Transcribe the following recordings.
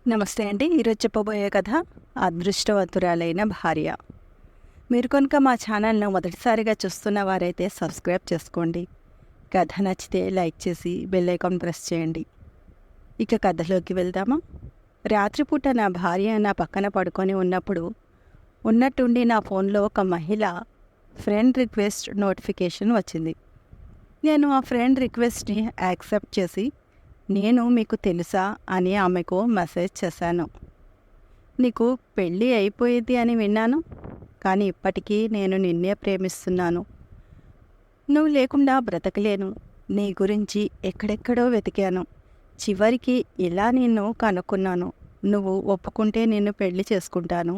నమస్తే అండి. ఈరోజు చెప్పబోయే కథ అదృష్టవంతురాలైన భార్య. మీరు కనుక మా ఛానల్ను మొదటిసారిగా చూస్తున్న వారైతే సబ్స్క్రైబ్ చేసుకోండి. కథ నచ్చితే లైక్ చేసి బెల్ ఐకాన్ ప్రెస్ చేయండి. ఇక కథలోకి వెళ్దామా? రాత్రిపూట నా భార్య నా పక్కన పడుకొని ఉన్నప్పుడు ఉన్నట్టుండి నా ఫోన్లో ఒక మహిళ ఫ్రెండ్ రిక్వెస్ట్ నోటిఫికేషన్ వచ్చింది. నేను ఆ ఫ్రెండ్ రిక్వెస్ట్ని యాక్సెప్ట్ చేసి నేను మీకు తెలుసా అని ఆమెకు మెసేజ్ చేశాను. నీకు పెళ్ళి అయిపోయేది అని విన్నాను, కానీ ఇప్పటికీ నేను నిన్నే ప్రేమిస్తున్నాను. నువ్వు లేకుండా బ్రతకలేను. నీ గురించి ఎక్కడెక్కడో వెతికాను. చివరికి ఇలా నిన్ను కనుక్కున్నాను. నువ్వు ఒప్పుకుంటే నిన్ను పెళ్లి చేసుకుంటాను.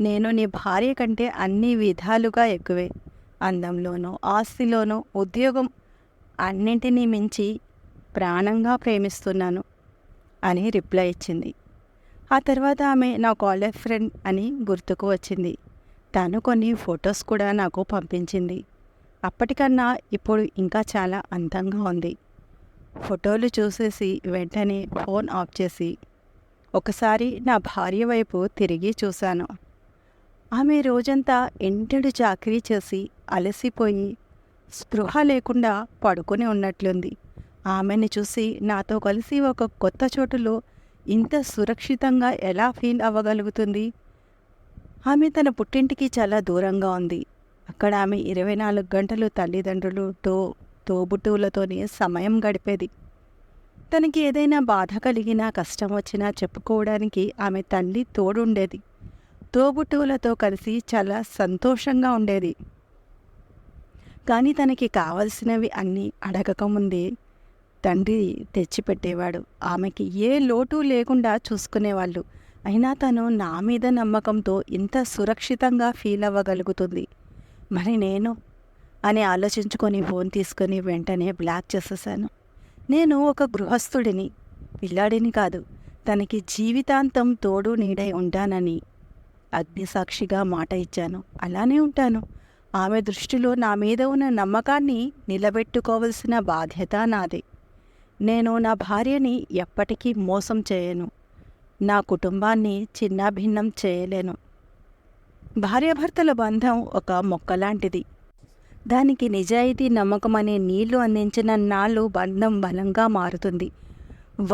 నేను నీ భార్య కంటే అన్ని విధాలుగా ఎక్కువే. అందంలోనూ, ఆస్తిలోనూ, ఉద్యోగం అన్నింటినీ మించి ప్రాణంగా ప్రేమిస్తున్నాను అని రిప్లై ఇచ్చింది. ఆ తర్వాత ఆమె నా కాలేజ్ ఫ్రెండ్ అని గుర్తుకు వచ్చింది. తను కొన్ని ఫొటోస్ కూడా నాకు పంపించింది. అప్పటికన్నా ఇప్పుడు ఇంకా చాలా అందంగా ఉంది. ఫోటోలు చూసేసి వెంటనే ఫోన్ ఆఫ్ చేసి ఒకసారి నా భార్య వైపు తిరిగి చూశాను. ఆమె రోజంతా ఎంటెడు చాకరీ చేసి అలసిపోయి స్పృహ లేకుండా పడుకొని ఉన్నట్లుంది. ఆమెను చూసి నాతో కలిసి ఒక కొత్త చోటులో ఇంత సురక్షితంగా ఎలా ఫీల్ అవ్వగలుగుతుంది? ఆమె తన పుట్టింటికి చాలా దూరంగా ఉంది. అక్కడ ఆమె 24 గంటలు తల్లిదండ్రులతో, తోబుట్టువులతోనే సమయం గడిపేది. తనకి ఏదైనా బాధ కలిగినా, కష్టం వచ్చినా చెప్పుకోవడానికి ఆమె తల్లి తోడుండేది. తోబుట్టువులతో కలిసి చాలా సంతోషంగా ఉండేది. కానీ తనకి కావలసినవి అన్నీ అడగకముందే తండ్రి తెచ్చిపెట్టేవాడు. ఆమెకి ఏ లోటు లేకుండా చూసుకునేవాళ్ళు. అయినా తను నా మీద నమ్మకంతో ఇంత సురక్షితంగా ఫీల్ అవ్వగలుగుతుంది. మరి నేను అని ఆలోచించుకొని ఫోన్ తీసుకొని వెంటనే బ్లాక్ చేసేసాను. నేను ఒక గృహస్థుడిని, పిల్లాడిని కాదు. తనకి జీవితాంతం తోడు నీడై ఉంటానని అగ్నిసాక్షిగా మాట ఇచ్చాను. అలానే ఉంటాను. ఆమె దృష్టిలో నా మీద ఉన్న నమ్మకాన్ని నిలబెట్టుకోవలసిన బాధ్యత నాదే. నేను నా భార్యని ఎప్పటికీ మోసం చేయను. నా కుటుంబాన్ని చిన్నాభిన్నం చేయలేను. భార్యాభర్తల బంధం ఒక మొక్కలాంటిది. దానికి నిజాయితీ, నమ్మకం అనే నీళ్లు అందించిన నాళ్ళు బంధం బలంగా మారుతుంది.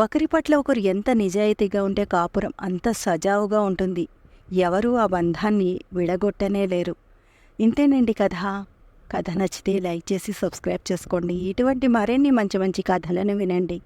ఒకరి పట్ల ఒకరు ఎంత నిజాయితీగా ఉంటే కాపురం అంత సజావుగా ఉంటుంది. ఎవరూ ఆ బంధాన్ని విడగొట్టనే లేరు. ఇంతేనండి కథ. కథ నచ్చితే లైక్ చేసి సబ్స్క్రైబ్ చేసుకోండి. ఇటువంటి మరిన్ని మంచి మంచి కథలను వినండి.